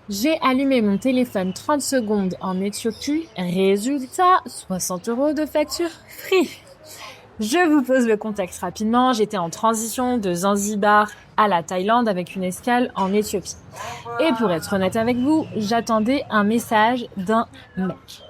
J'ai allumé mon téléphone 30 secondes en Éthiopie. Résultat, 60 euros de facture free. Je vous pose le contexte rapidement. J'étais en transition de Zanzibar à la Thaïlande avec une escale en Éthiopie. Et pour être honnête avec vous, j'attendais un message d'un mec.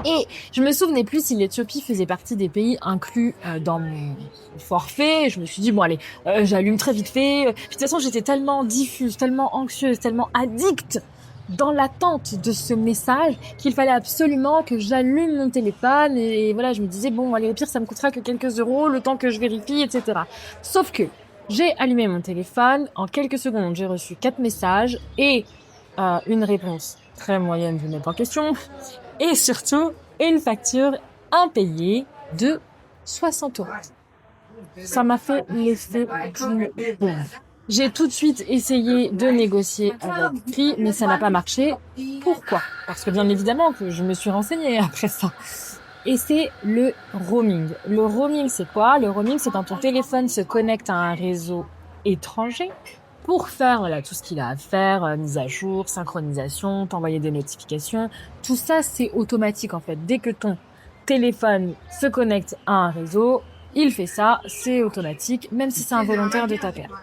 Et je me souvenais plus si l'Éthiopie faisait partie des pays inclus dans mon forfait. Je me suis dit, bon allez, j'allume très vite fait. De toute façon, j'étais tellement diffuse, tellement anxieuse, tellement addict dans l'attente de ce message qu'il fallait absolument que j'allume mon téléphone. Et voilà, je me disais, bon allez, au pire, ça me coûtera que quelques euros, le temps que je vérifie, etc. Sauf que j'ai allumé mon téléphone. En quelques secondes, j'ai reçu 4 messages et une réponse très moyenne du mec en question. Et surtout, une facture impayée de 60 euros. Ça m'a fait l'effet d'une bombe. J'ai tout de suite essayé de négocier avec prix, mais ça n'a pas marché. Pourquoi? Parce que bien évidemment que je me suis renseignée après ça. Et c'est le roaming. Le roaming, c'est quoi? Le roaming, c'est quand ton téléphone se connecte à un réseau étranger pour faire voilà, tout ce qu'il a à faire, mise à jour, synchronisation, t'envoyer des notifications. Tout ça, c'est automatique en fait. Dès que ton téléphone se connecte à un réseau, il fait ça, c'est automatique, même si c'est involontaire de ta part.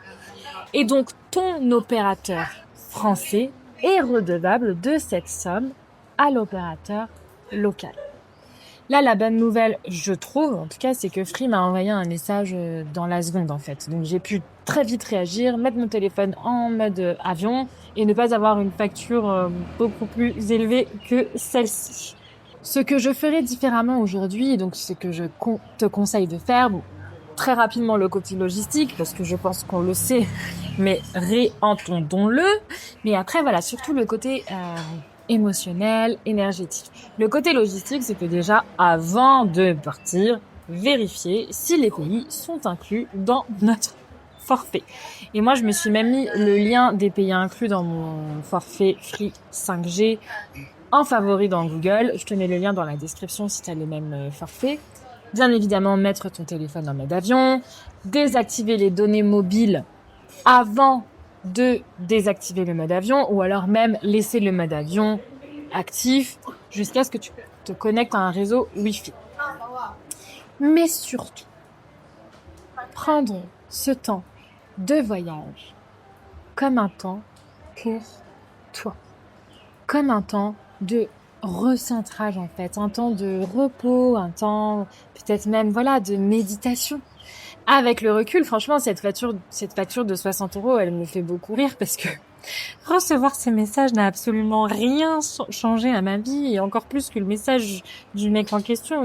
Et donc, ton opérateur français est redevable de cette somme à l'opérateur local. Là, la bonne nouvelle, je trouve, en tout cas, c'est que Free m'a envoyé un message dans la seconde, en fait. Donc, j'ai pu très vite réagir, mettre mon téléphone en mode avion et ne pas avoir une facture beaucoup plus élevée que celle-ci. Ce que je ferai différemment aujourd'hui, donc ce que je te conseille de faire, bon, très rapidement le côté logistique, parce que je pense qu'on le sait, mais réentendons-le. Mais après, voilà, surtout le côté émotionnel, énergétique. Le côté logistique, c'est que déjà, avant de partir, vérifier si les pays sont inclus dans notre forfait. Et moi, je me suis même mis le lien des pays inclus dans mon forfait Free 5G en favori dans Google. Je te mets le lien dans la description si tu as les mêmes forfaits. Bien évidemment, mettre ton téléphone en mode avion, désactiver les données mobiles avant de désactiver le mode avion, ou alors même laisser le mode avion actif jusqu'à ce que tu te connectes à un réseau Wi-Fi. Mais surtout, prendre ce temps de voyage comme un temps pour toi, comme un temps de recentrage en fait, un temps de repos, un temps peut-être même voilà de méditation. Avec le recul, franchement, cette facture de 60 euros, elle me fait beaucoup rire parce que recevoir ces messages n'a absolument rien changé à ma vie, et encore plus que le message du mec en question.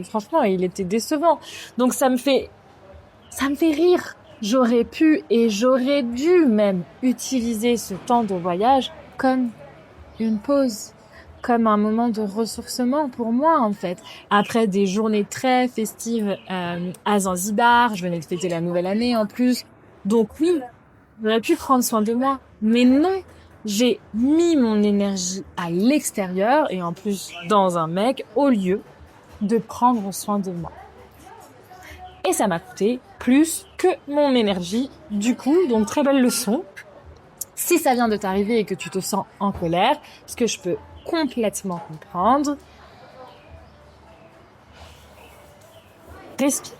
Franchement, il était décevant. Donc ça me fait rire. J'aurais pu et j'aurais dû même utiliser ce temps de voyage comme une pause, comme un moment de ressourcement pour moi en fait. Après des journées très festives à Zanzibar, je venais de fêter la nouvelle année en plus. Donc oui, j'aurais pu prendre soin de moi, mais non, j'ai mis mon énergie à l'extérieur et en plus dans un mec au lieu de prendre soin de moi. Et ça m'a coûté plus que mon énergie du coup, donc très belle leçon. Si ça vient de t'arriver et que tu te sens en colère, ce que je peux complètement comprendre, respire.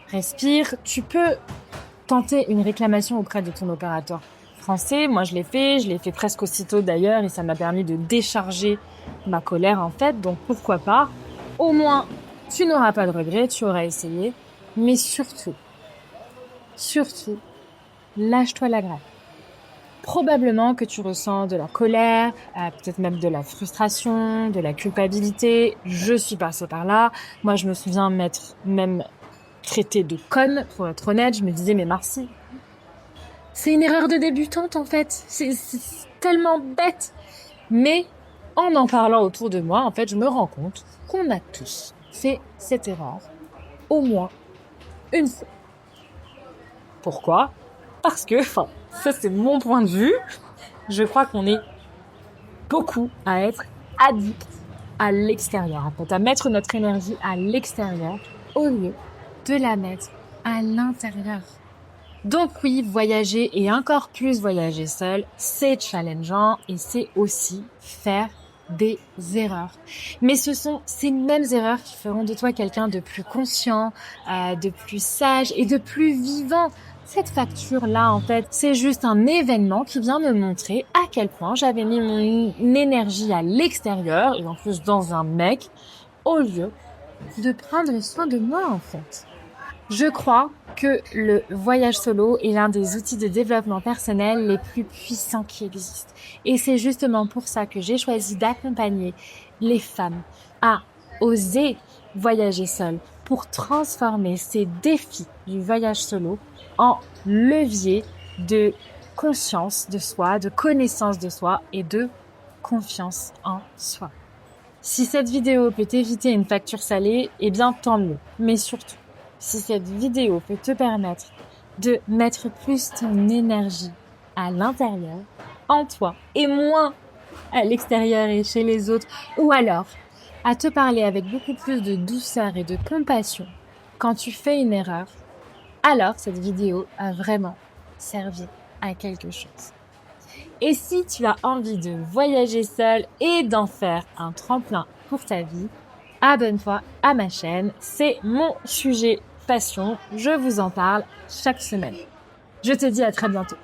Respire. Tu peux tenter une réclamation auprès de ton opérateur français. Moi, je l'ai fait presque aussitôt d'ailleurs, et ça m'a permis de décharger ma colère en fait. Donc pourquoi pas? Au moins, tu n'auras pas de regrets, tu auras essayé. Mais surtout, lâche-toi la grappe. Probablement que tu ressens de la colère, peut-être même de la frustration, de la culpabilité. Je suis passée par là. Moi, je me souviens m'être même traitée de conne, pour être honnête. Je me disais, mais Marcy, c'est une erreur de débutante, en fait. C'est tellement bête. Mais en parlant autour de moi, en fait, je me rends compte qu'on a tous fait cette erreur au moins une fois. Pourquoi? Parce que, ça c'est mon point de vue, je crois qu'on est beaucoup à être addict à l'extérieur, en fait, à mettre notre énergie à l'extérieur au lieu de la mettre à l'intérieur. Donc oui, voyager et encore plus voyager seul, c'est challengeant et c'est aussi faire des erreurs. Mais ce sont ces mêmes erreurs qui feront de toi quelqu'un de plus conscient, de plus sage et de plus vivant. Cette facture-là, en fait, c'est juste un événement qui vient me montrer à quel point j'avais mis mon énergie à l'extérieur, et en plus dans un mec, au lieu de prendre soin de moi, en fait. Je crois que le voyage solo est l'un des outils de développement personnel les plus puissants qui existent. Et c'est justement pour ça que j'ai choisi d'accompagner les femmes à oser voyager seules pour transformer ces défis du voyage solo en levier de conscience de soi, de connaissance de soi et de confiance en soi. Si cette vidéo peut t'éviter une facture salée, eh bien tant mieux. Mais surtout, si cette vidéo peut te permettre de mettre plus ton énergie à l'intérieur, en toi, et moins à l'extérieur et chez les autres, ou alors à te parler avec beaucoup plus de douceur et de compassion quand tu fais une erreur, alors cette vidéo a vraiment servi à quelque chose. Et si tu as envie de voyager seul et d'en faire un tremplin pour ta vie, abonne-toi à ma chaîne. C'est mon sujet passion. Je vous en parle chaque semaine. Je te dis à très bientôt.